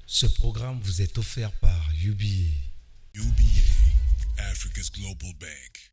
Ce programme vous est offert par UBA. UBA, Africa's Global Bank.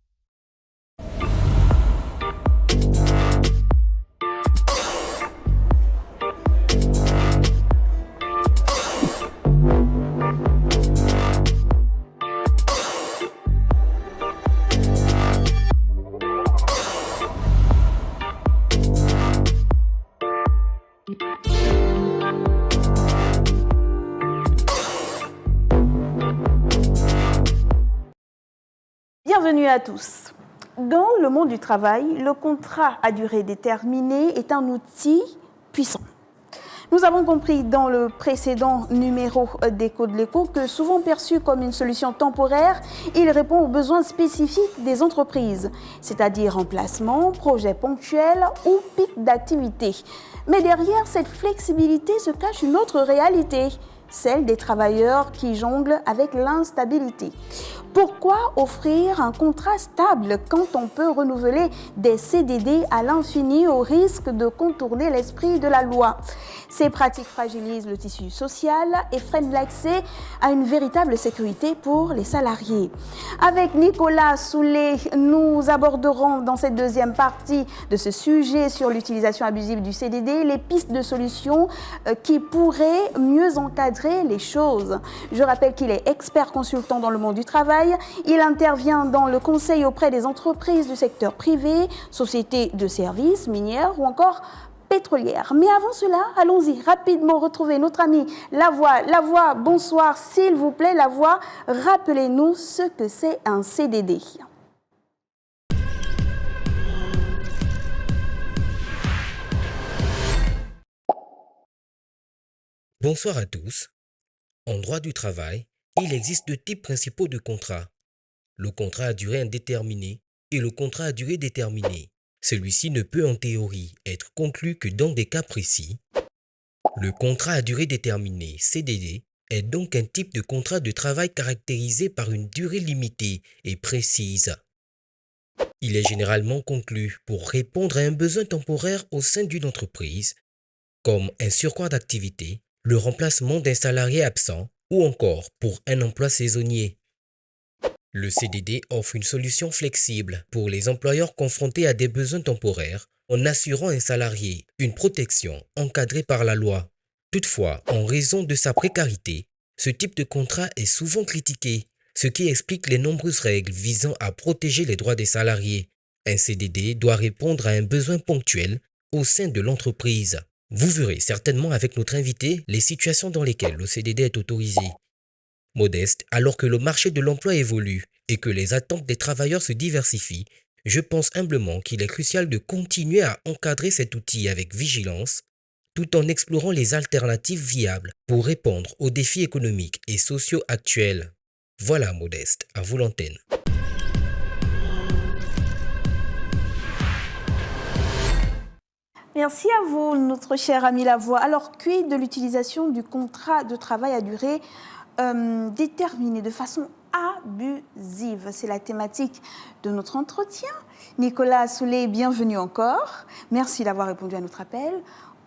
Bienvenue à tous. Dans le monde du travail, le contrat à durée déterminée est un outil puissant. Nous avons compris dans le précédent numéro d'Écho de l'Écho que souvent perçu comme une solution temporaire, il répond aux besoins spécifiques des entreprises, c'est-à-dire remplacement, projet ponctuel ou pic d'activité. Mais derrière cette flexibilité se cache une autre réalité, celle des travailleurs qui jonglent avec l'instabilité. Pourquoi offrir un contrat stable quand on peut renouveler des CDD à l'infini au risque de contourner l'esprit de la loi? Ces pratiques fragilisent le tissu social et freinent l'accès à une véritable sécurité pour les salariés. Avec Nicolas Soulet, nous aborderons dans cette deuxième partie de ce sujet sur l'utilisation abusive du CDD les pistes de solutions qui pourraient mieux encadrer les choses. Je rappelle qu'il est expert consultant dans le monde du travail. Il intervient dans le conseil auprès des entreprises du secteur privé, sociétés de services, minières ou encore pétrolières. Mais avant cela, allons-y rapidement retrouver notre ami Lavoie. Lavoie, bonsoir, s'il vous plaît. Lavoie, rappelez-nous ce que c'est un CDD. Bonsoir à tous. En droit du travail, il existe deux types principaux de contrats. Le contrat à durée indéterminée et le contrat à durée déterminée. Celui-ci ne peut en théorie être conclu que dans des cas précis. Le contrat à durée déterminée, CDD, est donc un type de contrat de travail caractérisé par une durée limitée et précise. Il est généralement conclu pour répondre à un besoin temporaire au sein d'une entreprise, comme un surcroît d'activité, le remplacement d'un salarié absent ou encore pour un emploi saisonnier. Le CDD offre une solution flexible pour les employeurs confrontés à des besoins temporaires en assurant un salarié une protection encadrée par la loi. Toutefois, en raison de sa précarité, ce type de contrat est souvent critiqué, ce qui explique les nombreuses règles visant à protéger les droits des salariés. Un CDD doit répondre à un besoin ponctuel au sein de l'entreprise. Vous verrez certainement avec notre invité les situations dans lesquelles le CDD est autorisé. Modeste, alors que le marché de l'emploi évolue et que les attentes des travailleurs se diversifient, je pense humblement qu'il est crucial de continuer à encadrer cet outil avec vigilance, tout en explorant les alternatives viables pour répondre aux défis économiques et sociaux actuels. Voilà Modeste, à vous l'antenne. Merci à vous, notre cher ami Lavoie. Alors, quid de l'utilisation du contrat de travail à durée déterminée de façon abusive? C'est la thématique de notre entretien. Nicolas Soulet, bienvenue encore. Merci d'avoir répondu à notre appel.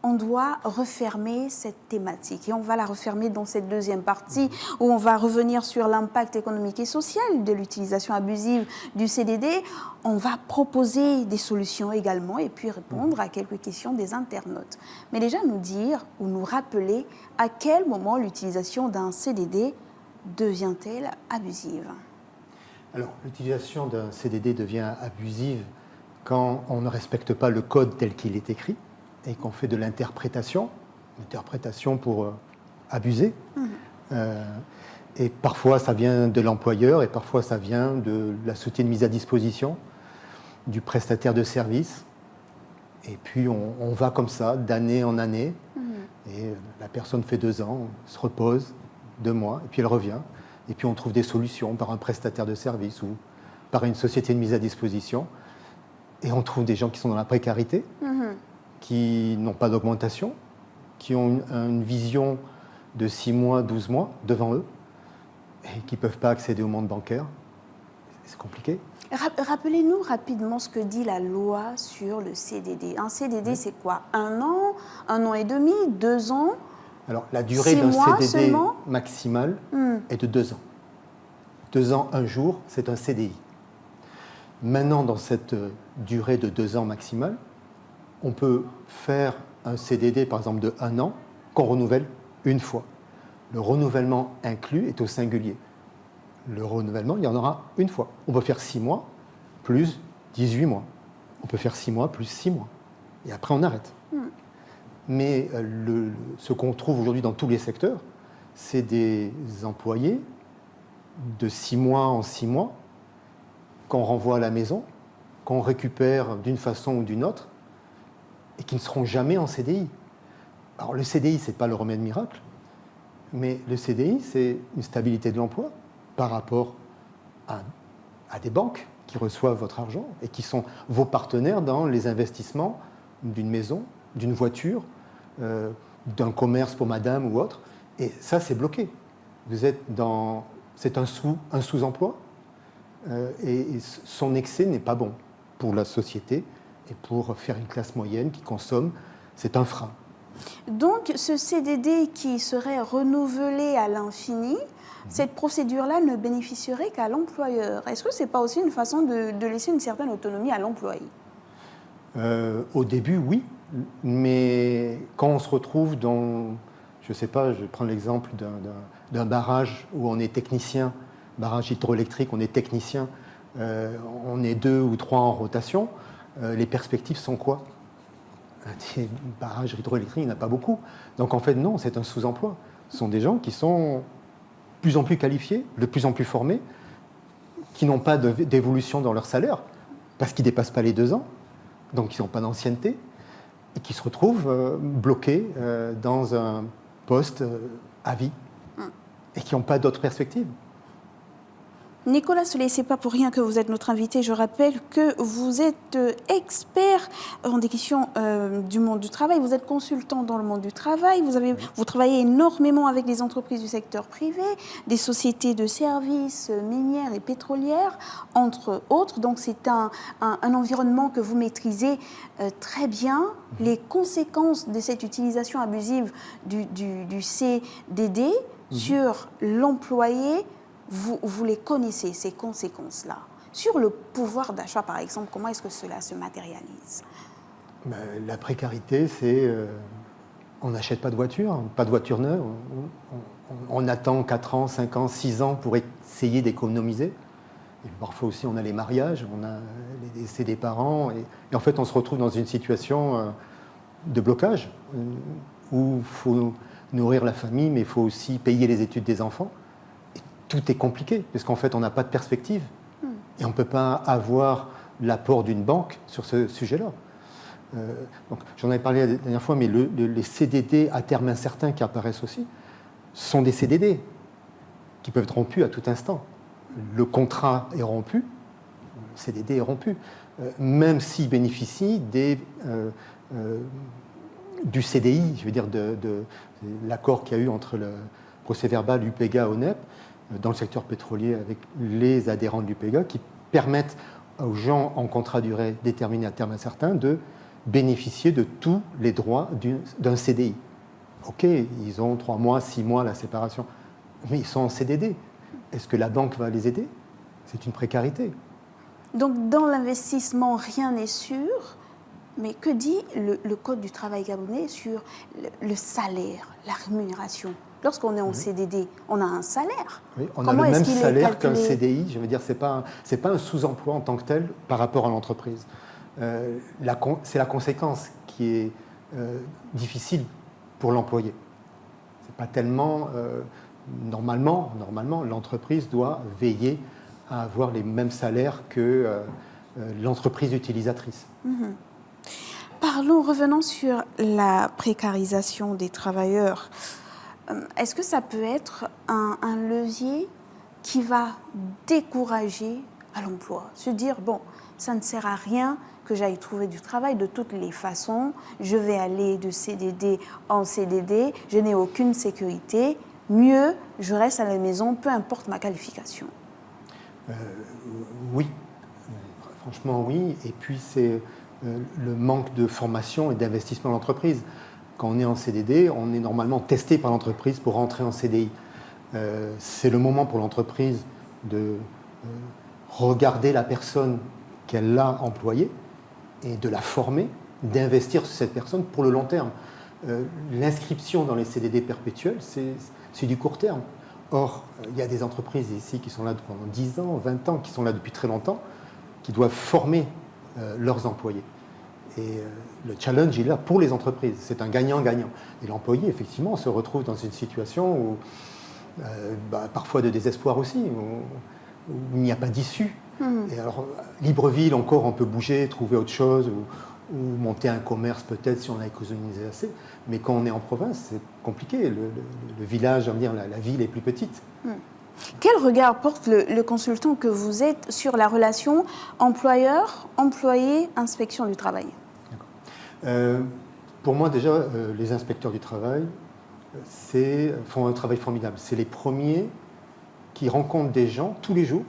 On doit refermer cette thématique et on va la refermer dans cette deuxième partie où on va revenir sur l'impact économique et social de l'utilisation abusive du CDD. On va proposer des solutions également et puis répondre à quelques questions des internautes. Mais déjà nous dire ou nous rappeler à quel moment l'utilisation d'un CDD devient-elle abusive? Alors, l'utilisation d'un CDD devient abusive quand on ne respecte pas le code tel qu'il est écrit et qu'on fait de l'interprétation pour abuser. Et parfois, ça vient de l'employeur et parfois, ça vient de la société de mise à disposition, du prestataire de service. Et puis, on va comme ça, d'année en année. Et la personne fait 2 ans, se repose 2 mois, et puis elle revient. Et puis, on trouve des solutions par un prestataire de service ou par une société de mise à disposition. Et on trouve des gens qui sont dans la précarité, qui n'ont pas d'augmentation, qui ont une vision de 6 mois, 12 mois devant eux, et qui ne peuvent pas accéder au monde bancaire. C'est compliqué. Rappelez-nous rapidement ce que dit la loi sur le CDD. Un CDD, c'est quoi? 1 an et demi, 2 ans? Alors, la durée 6 d'un mois CDD seulement maximal est de 2 ans. 2 ans, 1 jour, c'est un CDI. Maintenant, dans cette durée de 2 ans maximale, on peut faire un CDD, par exemple, de 1 an, qu'on renouvelle une fois. Le renouvellement inclus est au singulier. Le renouvellement, il y en aura une fois. On peut faire 6 mois plus 18 mois. On peut faire 6 mois plus 6 mois. Et après, on arrête. Mais ce qu'on trouve aujourd'hui dans tous les secteurs, c'est des employés de 6 mois en 6 mois qu'on renvoie à la maison, qu'on récupère d'une façon ou d'une autre, et qui ne seront jamais en CDI. Alors le CDI, ce n'est pas le remède miracle, mais le CDI, c'est une stabilité de l'emploi par rapport à des banques qui reçoivent votre argent et qui sont vos partenaires dans les investissements d'une maison, d'une voiture, d'un commerce pour madame ou autre. Et ça, c'est bloqué. C'est un sous-emploi, et son excès n'est pas bon pour la société et pour faire une classe moyenne qui consomme. C'est un frein. Donc, ce CDD qui serait renouvelé à l'infini, cette procédure-là ne bénéficierait qu'à l'employeur. Est-ce que ce n'est pas aussi une façon de laisser une certaine autonomie à l'employé? Au début, oui. Mais quand on se retrouve dans, je ne sais pas, je prends l'exemple d'un barrage où on est technicien, barrage hydroélectrique, on est technicien, on est 2 ou 3 en rotation, les perspectives sont quoi? Des barrages hydroélectriques, il n'y en a pas beaucoup. Donc en fait, non, c'est un sous-emploi. Ce sont des gens qui sont de plus en plus qualifiés, de plus en plus formés, qui n'ont pas d'évolution dans leur salaire, parce qu'ils ne dépassent pas les 2 ans, donc ils n'ont pas d'ancienneté, et qui se retrouvent bloqués dans un poste à vie, et qui n'ont pas d'autres perspectives. Nicolas Solé, ce n'est pas pour rien que vous êtes notre invité. Je rappelle que vous êtes expert en des questions du monde du travail. Vous êtes consultant dans le monde du travail. Vous travaillez énormément avec des entreprises du secteur privé, des sociétés de services minières et pétrolières, entre autres. Donc c'est un environnement que vous maîtrisez très bien. Les conséquences de cette utilisation abusive du CDD sur l'employé, vous les connaissez, ces conséquences-là. Sur le pouvoir d'achat, par exemple, comment est-ce que cela se matérialise? La précarité, c'est on n'achète pas de voiture neuve. On attend 4 ans, 5 ans, 6 ans pour essayer d'économiser. Et parfois aussi, on a les mariages, on a les décès des parents. Et en fait, on se retrouve dans une situation de blocage où il faut nourrir la famille, mais il faut aussi payer les études des enfants. Tout est compliqué, parce qu'en fait, on n'a pas de perspective. Et on ne peut pas avoir l'apport d'une banque sur ce sujet-là. Donc, j'en avais parlé la dernière fois, mais les CDD à terme incertain qui apparaissent aussi sont des CDD qui peuvent être rompus à tout instant. Le contrat est rompu, le CDD est rompu, même s'il bénéficie du CDI, je veux dire de l'accord qu'il y a eu entre le procès-verbal UPEGA-ONEP, dans le secteur pétrolier avec les adhérents de l'UPEGA qui permettent aux gens en contrat durée déterminé à terme incertain de bénéficier de tous les droits d'un CDI. Ok, ils ont 3 mois, 6 mois la séparation, mais ils sont en CDD. Est-ce que la banque va les aider? C'est une précarité. Donc dans l'investissement, rien n'est sûr, mais que dit le Code du travail gabonais sur le salaire, la rémunération? Lorsqu'on est en CDD, on a un salaire. Oui, on a le même salaire qu'un CDI. Je veux dire, c'est pas un sous-emploi en tant que tel par rapport à l'entreprise. C'est la conséquence qui est difficile pour l'employé. C'est pas tellement normalement, l'entreprise doit veiller à avoir les mêmes salaires que l'entreprise utilisatrice. Revenons sur la précarisation des travailleurs. Est-ce que ça peut être un levier qui va décourager à l'emploi? Se dire, bon, ça ne sert à rien que j'aille trouver du travail de toutes les façons, je vais aller de CDD en CDD, je n'ai aucune sécurité, mieux, je reste à la maison, peu importe ma qualification. Oui, franchement oui, et puis c'est le manque de formation et d'investissement dans l'entreprise. Quand on est en CDD, on est normalement testé par l'entreprise pour rentrer en CDI. C'est le moment pour l'entreprise de regarder la personne qu'elle a employée et de la former, d'investir sur cette personne pour le long terme. L'inscription dans les CDD perpétuels, c'est du court terme. Or, il y a des entreprises ici qui sont là pendant 10 ans, 20 ans, qui sont là depuis très longtemps, qui doivent former leurs employés. Et le challenge, il est là pour les entreprises. C'est un gagnant-gagnant. Et l'employé, effectivement, se retrouve dans une situation où, parfois de désespoir aussi, où il n'y a pas d'issue. Et alors, Libreville, encore, on peut bouger, trouver autre chose, ou monter un commerce peut-être si on a économisé assez. Mais quand on est en province, c'est compliqué. Le village, on va dire, la ville est plus petite. Quel regard porte le consultant que vous êtes sur la relation employeur, employé, inspection du travail? Pour moi, déjà, les inspecteurs du travail font un travail formidable. C'est les premiers qui rencontrent des gens tous les jours,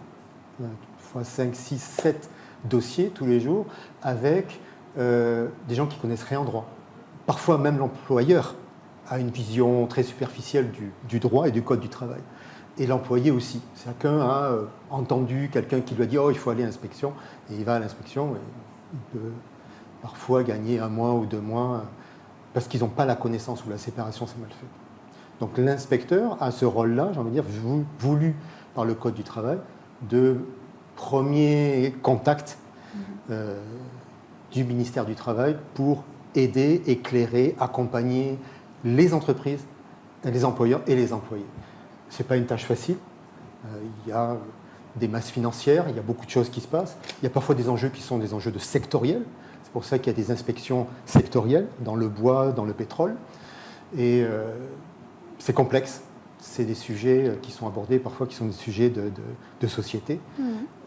5, 6, 7 dossiers tous les jours, avec des gens qui connaissent rien en droit. Parfois, même l'employeur a une vision très superficielle du droit et du code du travail. Et l'employé aussi. Chacun a entendu quelqu'un qui lui a dit « Oh, il faut aller à l'inspection ». Et il va à l'inspection et il peut parfois gagner 1 mois ou 2 mois parce qu'ils n'ont pas la connaissance ou la séparation, c'est mal fait. Donc l'inspecteur a ce rôle-là, j'ai envie de dire, voulu par le Code du travail, de premier contact du ministère du Travail pour aider, éclairer, accompagner les entreprises, les employeurs et les employés. Ce n'est pas une tâche facile. Il y a des masses financières, il y a beaucoup de choses qui se passent. Il y a parfois des enjeux qui sont des enjeux de sectoriels. C'est pour ça qu'il y a des inspections sectorielles dans le bois, dans le pétrole. Et c'est complexe. C'est des sujets qui sont abordés parfois qui sont des sujets de société.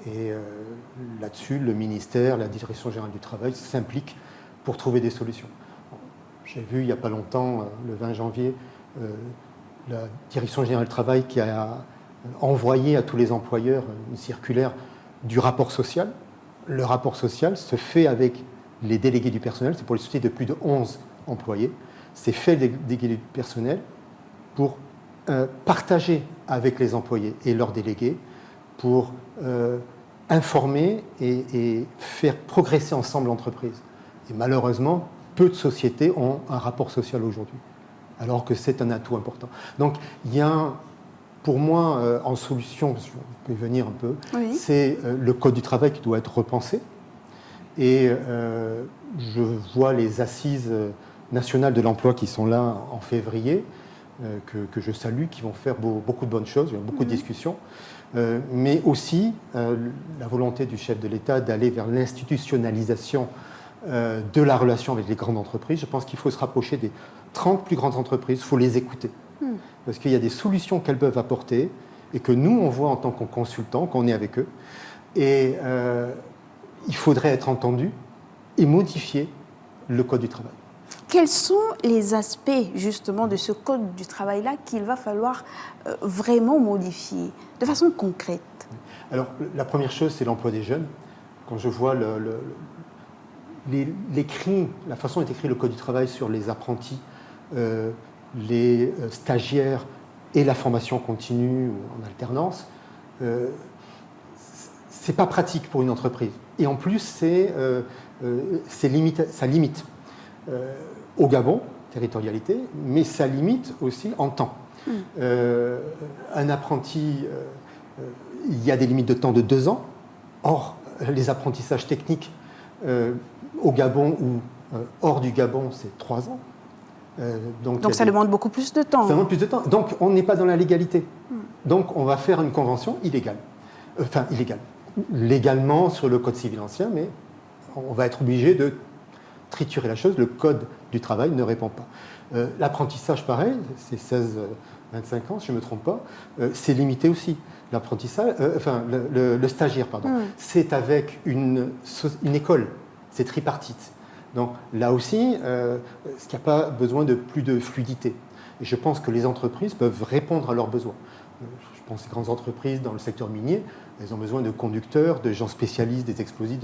Et là-dessus, le ministère, la Direction générale du travail s'implique pour trouver des solutions. J'ai vu il n'y a pas longtemps, le 20 janvier, la Direction générale du travail qui a envoyé à tous les employeurs une circulaire du rapport social. Le rapport social se fait avec les délégués du personnel, c'est pour les sociétés de plus de 11 employés. C'est fait des délégués du personnel pour partager avec les employés et leurs délégués pour informer et faire progresser ensemble l'entreprise. Et malheureusement, peu de sociétés ont un rapport social aujourd'hui, alors que c'est un atout important. Donc, il y a, pour moi, en solution, je peux y venir un peu, oui. C'est le Code du travail qui doit être repensé. Et je vois les assises nationales de l'emploi qui sont là en février, que je salue, qui vont faire beaucoup de bonnes choses, il y a beaucoup de discussions, mais aussi la volonté du chef de l'État d'aller vers l'institutionnalisation de la relation avec les grandes entreprises. Je pense qu'il faut se rapprocher des 30 plus grandes entreprises, il faut les écouter. Parce qu'il y a des solutions qu'elles peuvent apporter et que nous, on voit en tant que consultants, qu'on est avec eux. Et il faudrait être entendu et modifier le Code du travail. Quels sont les aspects, justement, de ce Code du travail-là qu'il va falloir vraiment modifier, de façon concrète? Alors, la première chose, c'est l'emploi des jeunes. Quand je vois la façon dont est écrit le Code du travail sur les apprentis, les stagiaires et la formation continue ou en alternance, c'est pas pratique pour une entreprise. Et en plus, ça limite au Gabon, territorialité, mais ça limite aussi en temps. Un apprenti, il y a des limites de temps de 2 ans. Or, les apprentissages techniques au Gabon ou hors du Gabon, c'est 3 ans. Donc ça demande beaucoup plus de temps. Ça demande plus de temps. Donc on n'est pas dans la légalité. Donc on va faire une convention illégale. Enfin, illégale. Légalement sur le Code civil ancien, mais on va être obligé de triturer la chose. Le Code du travail ne répond pas. L'apprentissage, pareil, c'est 16-25 ans, si je ne me trompe pas, c'est limité aussi. L'apprentissage, le stagiaire, pardon, c'est avec une école, c'est tripartite. Donc là aussi, il n'y a pas besoin de plus de fluidité. Et je pense que les entreprises peuvent répondre à leurs besoins. Je pense que les grandes entreprises dans le secteur minier, elles ont besoin de conducteurs, de gens spécialistes, des explosifs,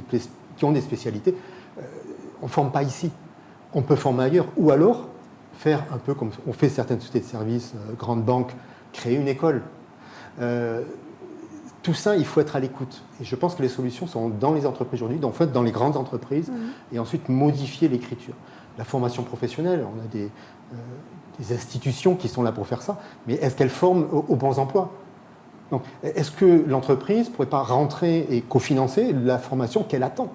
qui ont des spécialités. On ne forme pas ici. On peut former ailleurs. Ou alors, faire un peu comme on fait certaines sociétés de services, grandes banques, créer une école. Tout ça, il faut être à l'écoute. Et je pense que les solutions sont dans les entreprises aujourd'hui, donc en fait dans les grandes entreprises, et ensuite modifier l'écriture. La formation professionnelle, on a des institutions qui sont là pour faire ça, mais est-ce qu'elles forment aux bons emplois? Donc, est-ce que l'entreprise ne pourrait pas rentrer et cofinancer la formation qu'elle attend,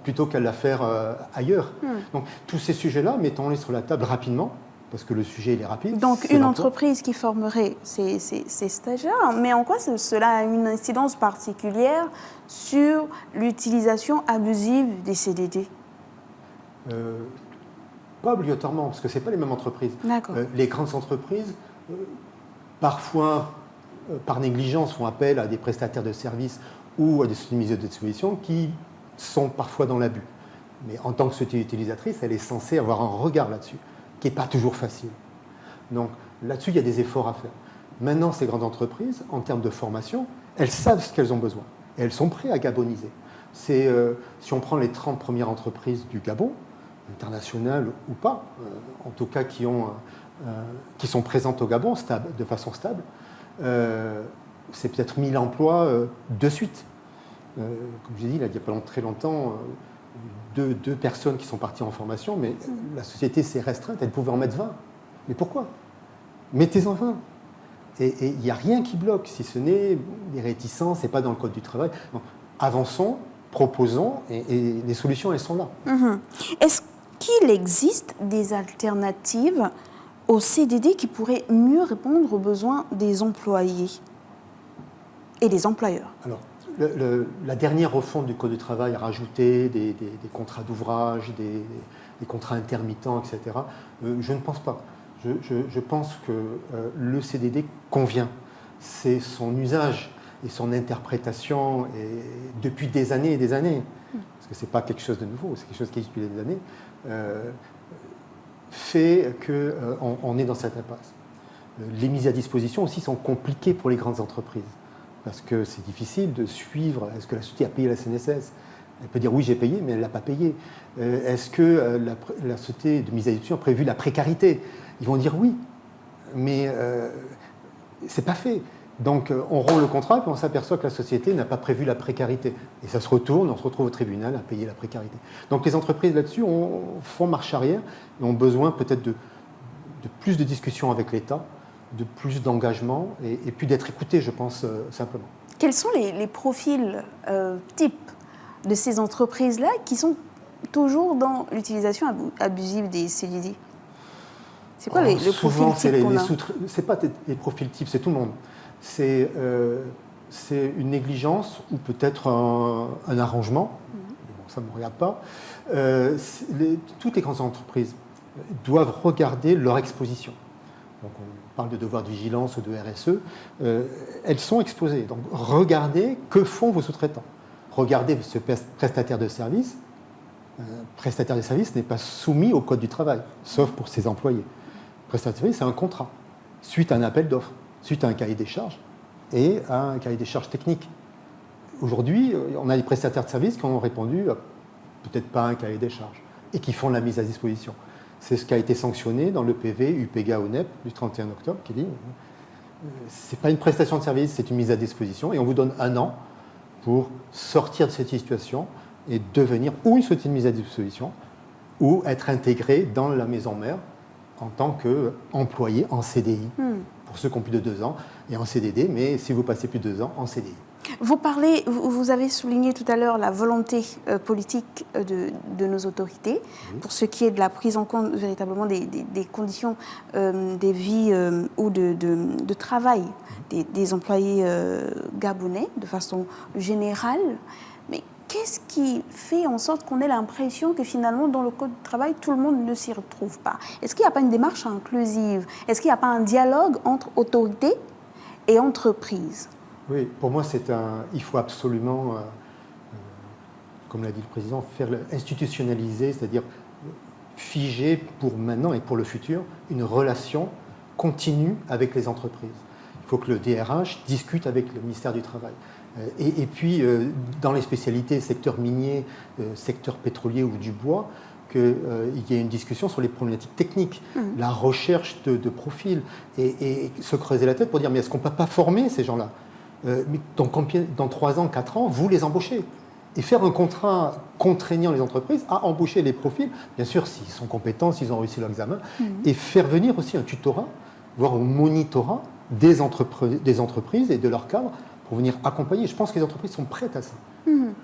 plutôt qu'elle la faire ailleurs? Donc, tous ces sujets-là, mettons-les sur la table rapidement, parce que le sujet il est rapide. Donc, une entreprise qui formerait ces stagiaires, mais en quoi cela a une incidence particulière sur l'utilisation abusive des CDD? Pas obligatoirement, parce que ce n'est pas les mêmes entreprises. Les grandes entreprises, parfois, par négligence, font appel à des prestataires de services ou à des sociétés de disposition qui sont parfois dans l'abus. Mais en tant que société utilisatrice, elle est censée avoir un regard là-dessus, qui n'est pas toujours facile. Donc là-dessus, il y a des efforts à faire. Maintenant, ces grandes entreprises, en termes de formation, elles savent ce qu'elles ont besoin. Et elles sont prêtes à gaboniser. Si on prend les 30 premières entreprises du Gabon, internationales ou pas, en tout cas qui sont présentes au Gabon de façon stable, c'est peut-être 1000 emplois de suite. Comme j'ai dit, il n'y a pas très longtemps, deux personnes qui sont parties en formation, mais la société s'est restreinte, elle pouvait en mettre 20. Mais pourquoi? Mettez-en 20. Et il n'y a rien qui bloque, si ce n'est des réticences, ce n'est pas dans le Code du travail. Donc, avançons, proposons, et les solutions, elles sont là. Est-ce qu'il existe des alternatives au CDD qui pourraient mieux répondre aux besoins des employés et des employeurs? Alors, la dernière refonte du Code du travail a rajouté des contrats d'ouvrage, des contrats intermittents, etc. Je ne pense pas. Je pense que le CDD convient. C'est son usage et son interprétation depuis des années et des années, parce que ce n'est pas quelque chose de nouveau, c'est quelque chose qui existe depuis des années, fait qu'on est dans cette impasse. Les mises à disposition aussi sont compliquées pour les grandes entreprises, parce que c'est difficile de suivre, est-ce que la société a payé la CNSS? Elle peut dire oui, j'ai payé, mais elle ne l'a pas payé. Est-ce que la société de mise à disposition a prévu la précarité? Ils vont dire oui, mais ce n'est pas fait. Donc on rompt le contrat et puis on s'aperçoit que la société n'a pas prévu la précarité. Et ça se retourne, on se retrouve au tribunal à payer la précarité. Donc les entreprises là-dessus font marche arrière et ont besoin peut-être de plus de discussions avec l'État, de plus d'engagement et puis d'être écoutés, je pense, simplement. Quels sont les profils types de ces entreprises-là qui sont toujours dans l'utilisation abusive des CDD? C'est quoi le profil type qu'on a? C'est pas les profils types, c'est tout le monde. C'est une négligence ou peut-être un arrangement. Bon, ça ne me regarde pas. Toutes les grandes entreprises doivent regarder leur exposition. Donc on parle de devoir de vigilance ou de RSE. Elles sont exposées. Donc regardez que font vos sous-traitants. Regardez ce prestataire de service. Prestataire de service n'est pas soumis au Code du travail, sauf pour ses employés. Prestataire de service, c'est un contrat, suite à un appel d'offres, suite à un cahier des charges et à un cahier des charges technique. Aujourd'hui, on a des prestataires de services qui ont répondu peut-être pas à un cahier des charges et qui font la mise à disposition. C'est ce qui a été sanctionné dans le PV UPEGA-ONEP du 31 octobre qui dit c'est pas une prestation de service, c'est une mise à disposition et on vous donne 1 an pour sortir de cette situation et devenir ou une société de mise à disposition ou être intégré dans la maison mère en tant qu'employé en CDI, pour ceux qui ont plus de 2 ans, et en CDD, mais si vous passez plus de 2 ans, en CDI. Vous avez souligné tout à l'heure la volonté politique de nos autorités pour ce qui est de la prise en compte véritablement des conditions des vies ou de travail des employés gabonais de façon générale. Mais qu'est-ce qui fait en sorte qu'on ait l'impression que finalement dans le Code du travail, tout le monde ne s'y retrouve pas? Est-ce qu'il n'y a pas une démarche inclusive? Est-ce qu'il n'y a pas un dialogue entre autorités et entreprises? Oui, pour moi, il faut absolument, comme l'a dit le président, institutionnaliser, c'est-à-dire figer pour maintenant et pour le futur une relation continue avec les entreprises. Il faut que le DRH discute avec le ministère du Travail. Et puis, dans les spécialités, secteur minier, secteur pétrolier ou du bois, qu'il y ait une discussion sur les problématiques techniques, la recherche de profils, et se creuser la tête pour dire mais est-ce qu'on ne peut pas former ces gens-là mais dans 3 ans, 4 ans, vous les embauchez. Et faire un contrat contraignant les entreprises à embaucher les profils, bien sûr s'ils sont compétents, s'ils ont réussi leur examen, et faire venir aussi un tutorat, voire un monitorat des entreprises et de leurs cadres pour venir accompagner. Je pense que les entreprises sont prêtes à ça.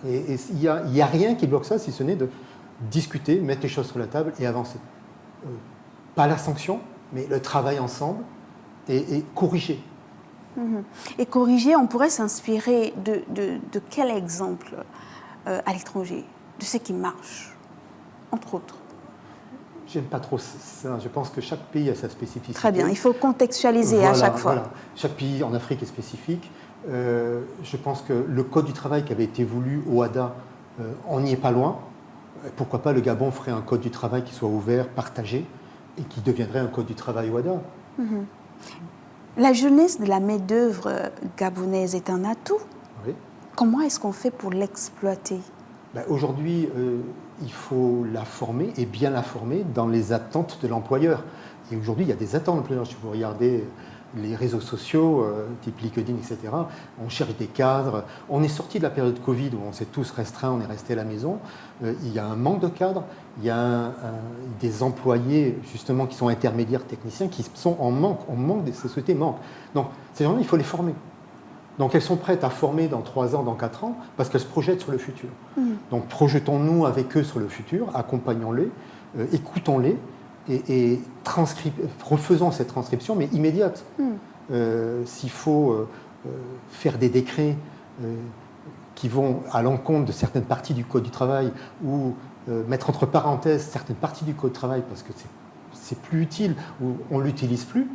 Et il n'y a rien qui bloque ça, si ce n'est de discuter, mettre les choses sur la table et avancer. Pas la sanction, mais le travail ensemble et corriger. Et corriger, on pourrait s'inspirer de quel exemple à l'étranger, de ce qui marche, entre autres? J'aime pas trop ça. Je pense que chaque pays a sa spécificité. Très bien, il faut contextualiser à chaque fois. Voilà. Chaque pays en Afrique est spécifique. Je pense que le Code du travail qui avait été voulu au OHADA, on n'y est pas loin. Pourquoi pas le Gabon ferait un Code du travail qui soit ouvert, partagé, et qui deviendrait un Code du travail OHADA. La jeunesse de la main-d'œuvre gabonaise est un atout. Oui. Comment est-ce qu'on fait pour l'exploiter? Aujourd'hui, il faut la former et bien la former dans les attentes de l'employeur. Et aujourd'hui, il y a des attentes de l'employeur. Si vous regardez les réseaux sociaux, type LinkedIn, etc., on cherche des cadres. On est sorti de la période Covid où on s'est tous restreints, on est resté à la maison. Il y a un manque de cadres, il y a des employés justement qui sont intermédiaires techniciens qui sont en manque. On manque, des sociétés manquent. Donc ces gens-là, il faut les former. Donc elles sont prêtes à former dans 3 ans, dans 4 ans, parce qu'elles se projettent sur le futur. Donc projetons-nous avec eux sur le futur, accompagnons-les, écoutons-les et refaisons cette transcription, mais immédiate. S'il faut faire des décrets qui vont à l'encontre de certaines parties du Code du travail ou mettre entre parenthèses certaines parties du Code du travail parce que c'est plus utile ou on ne l'utilise plus,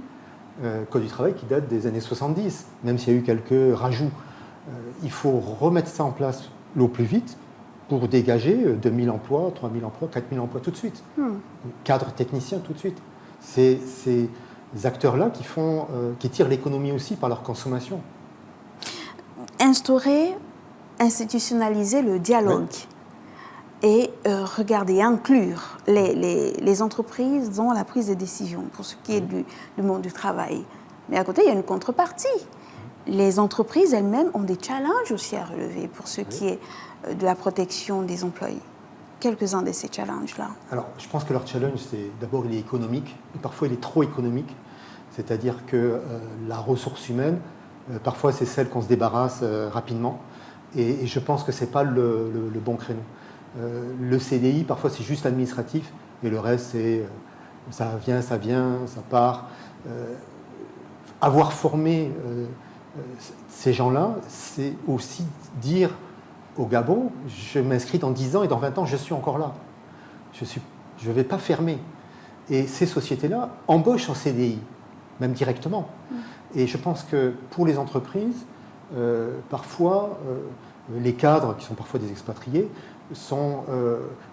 Code du travail qui date des années 70, même s'il y a eu quelques rajouts. Il faut remettre ça en place au plus vite pour dégager 2000 emplois, 3000 emplois, 4000 emplois tout de suite. Cadre technicien tout de suite. C'est ces acteurs-là qui tirent l'économie aussi par leur consommation. Instaurer, institutionnaliser le dialogue et regarder, inclure les entreprises dans la prise de décision pour ce qui est du monde du travail. Mais à côté, il y a une contrepartie. Les entreprises elles-mêmes ont des challenges aussi à relever pour ce qui est de la protection des employés. Quelques-uns de ces challenges-là. Alors, je pense que leur challenge, d'abord, il est économique, et parfois il est trop économique. C'est-à-dire que la ressource humaine, parfois c'est celle qu'on se débarrasse rapidement, et je pense que ce n'est pas le bon créneau. Le CDI, parfois c'est juste administratif, et le reste c'est ça vient, ça part. Avoir formé ces gens-là, c'est aussi dire au Gabon, je m'inscris dans 10 ans et dans 20 ans je suis encore là. Je ne vais pas fermer. Et ces sociétés-là embauchent en CDI, même directement. Et je pense que pour les entreprises, parfois, les cadres, qui sont parfois des expatriés, sont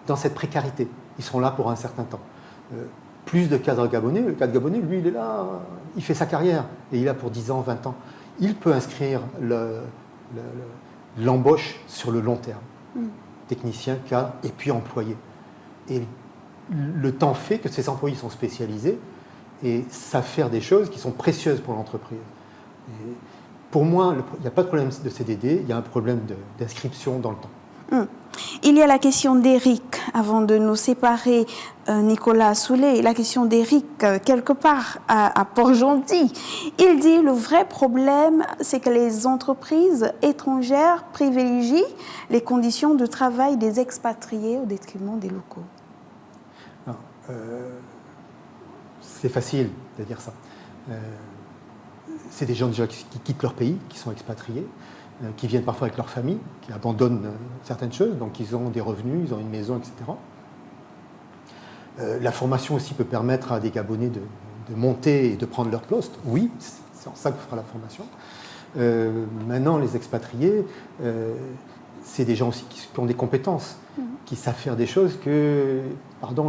dans cette précarité. Ils seront là pour un certain temps. Plus de cadres gabonais, le cadre gabonais, lui, il est là, il fait sa carrière, et il est là pour 10 ans, 20 ans. Il peut inscrire l'embauche sur le long terme. Technicien, cadre, et puis employé. Et le temps fait que ces employés sont spécialisés et savent faire des choses qui sont précieuses pour l'entreprise. Et pour moi, il n'y a pas de problème de CDD, il y a un problème d'inscription dans le temps. Il y a la question d'Éric, avant de nous séparer, Nicolas Soulet, la question d'Éric, quelque part à Port-Gentil. Il dit le vrai problème, c'est que les entreprises étrangères privilégient les conditions de travail des expatriés au détriment des locaux. C'est facile de dire ça. C'est des gens déjà qui quittent leur pays, qui sont expatriés, qui viennent parfois avec leur famille, qui abandonnent certaines choses, donc ils ont des revenus, ils ont une maison, etc. La formation aussi peut permettre à des Gabonais de monter et de prendre leur poste. Oui, c'est en ça que fera la formation. Maintenant, les expatriés, c'est des gens aussi qui ont des compétences, qui savent faire des choses que,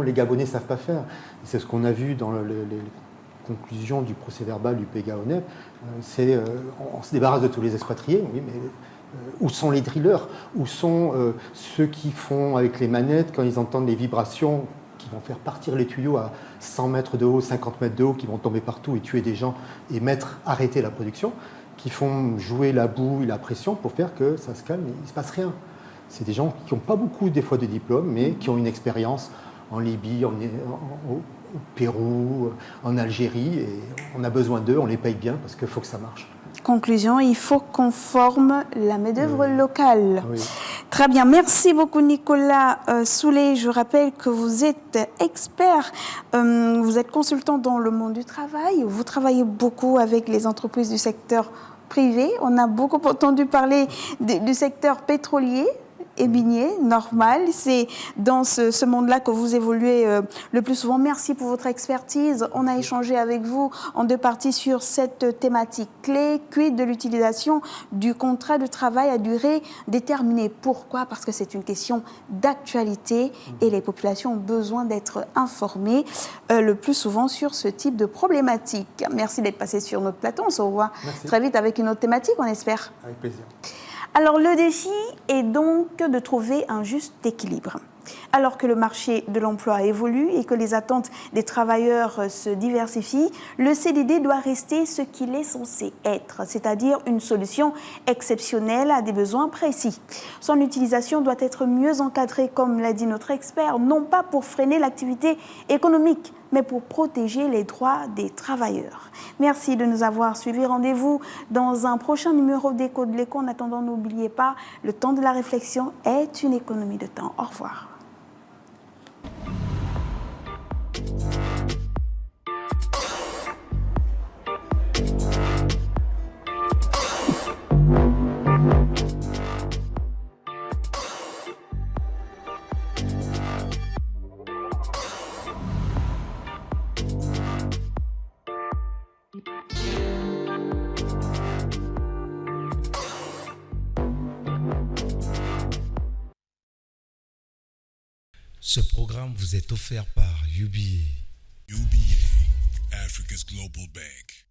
les Gabonais ne savent pas faire. C'est ce qu'on a vu dans les conclusions du procès-verbal du PGA-ONEP. On se débarrasse de tous les expatriés, oui, mais où sont les drillers? Où sont ceux qui font avec les manettes quand ils entendent les vibrations qui vont faire partir les tuyaux à 100 mètres de haut, 50 mètres de haut, qui vont tomber partout et tuer des gens et arrêter la production, qui font jouer la boue et la pression pour faire que ça se calme et il ne se passe rien. C'est des gens qui n'ont pas beaucoup des fois de diplômes, mais qui ont une expérience en Libye, au Pérou, en Algérie, et on a besoin d'eux, on les paye bien parce qu'il faut que ça marche. Conclusion, il faut qu'on forme la main-d'œuvre locale. Oui. Très bien, merci beaucoup Nicolas Soulet. Je rappelle que vous êtes expert, vous êtes consultant dans le monde du travail, vous travaillez beaucoup avec les entreprises du secteur privé. On a beaucoup entendu parler du secteur pétrolier et minier, normal. C'est dans ce monde-là que vous évoluez le plus souvent. Merci pour votre expertise. On a échangé avec vous en deux parties sur cette thématique clé, quid de l'utilisation du contrat de travail à durée déterminée. Pourquoi ? Parce que c'est une question d'actualité et les populations ont besoin d'être informées le plus souvent sur ce type de problématique. Merci d'être passé sur notre plateau. On se revoit très vite avec une autre thématique, on espère. Avec plaisir. Alors le défi est donc de trouver un juste équilibre. Alors que le marché de l'emploi évolue et que les attentes des travailleurs se diversifient, le CDD doit rester ce qu'il est censé être, c'est-à-dire une solution exceptionnelle à des besoins précis. Son utilisation doit être mieux encadrée, comme l'a dit notre expert, non pas pour freiner l'activité économique, mais pour protéger les droits des travailleurs. Merci de nous avoir suivis. Rendez-vous dans un prochain numéro d'Écho de l'Écho. En attendant, n'oubliez pas, le temps de la réflexion est une économie de temps. Au revoir. Ce programme vous est offert par UBA. UBA, Africa's Global Bank.